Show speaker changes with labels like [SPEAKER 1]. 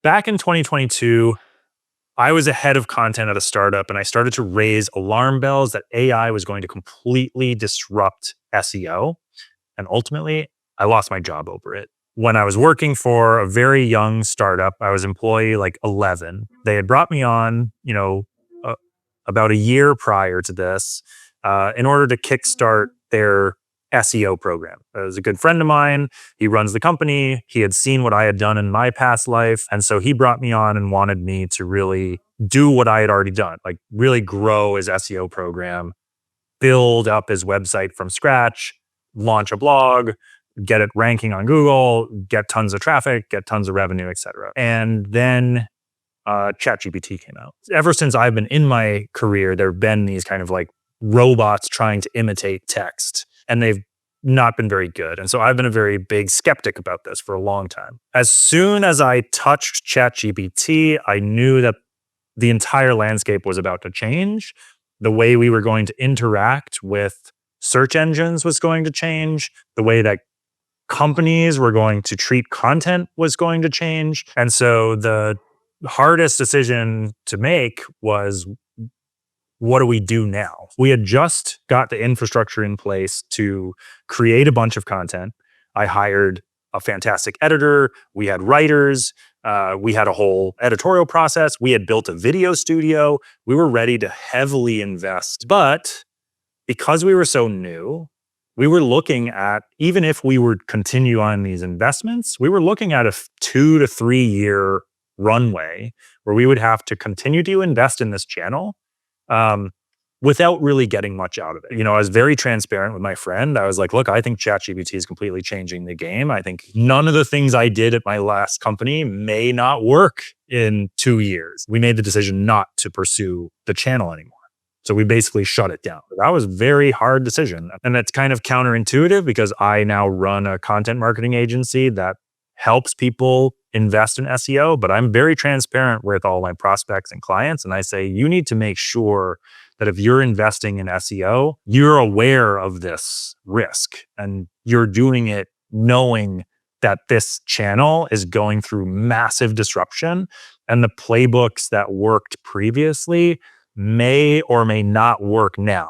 [SPEAKER 1] Back in 2022, I was a head of content at a startup and I started to raise alarm bells that AI was going to completely disrupt SEO. And ultimately, I lost my job over it. When I was working for a very young startup, I was employee like 11. They had brought me on, uh, about a year prior to this, in order to kickstart their SEO program. It was a good friend of mine. He runs the company. He had seen what I had done in my past life. And so he brought me on and wanted me to really do what I had already done, like really grow his SEO program, build up his website from scratch, launch a blog, get it ranking on Google, get tons of traffic, get tons of revenue, etc. And then ChatGPT came out. Ever since I've been in my career, there have been these kind of like robots trying to imitate text, and they've not been very good. And so I've been a very big skeptic about this for a long time. As soon as I touched ChatGPT, I knew that the entire landscape was about to change. The way we were going to interact with search engines was going to change. The way that companies were going to treat content was going to change. And so the hardest decision to make was, what do we do now? We had just got the infrastructure in place to create a bunch of content. I hired a fantastic editor. We had writers. We had a whole editorial process. We had built a video studio. We were ready to heavily invest. But because we were so new, we were looking at, even if we would continue on these investments, we were looking at a 2 to 3 year runway where we would have to continue to invest in this channel without really getting much out of it. I was very transparent with my friend. I was like, look, I think ChatGPT is completely changing the game. I think none of the things I did at my last company may not work in 2 years. We made the decision not to pursue the channel anymore. So we basically shut it down. That was a very hard decision. And it's kind of counterintuitive because I now run a content marketing agency that helps people invest in SEO, but I'm very transparent with all my prospects and clients. And I say, you need to make sure that if you're investing in SEO, you're aware of this risk and you're doing it knowing that this channel is going through massive disruption and the playbooks that worked previously may or may not work now.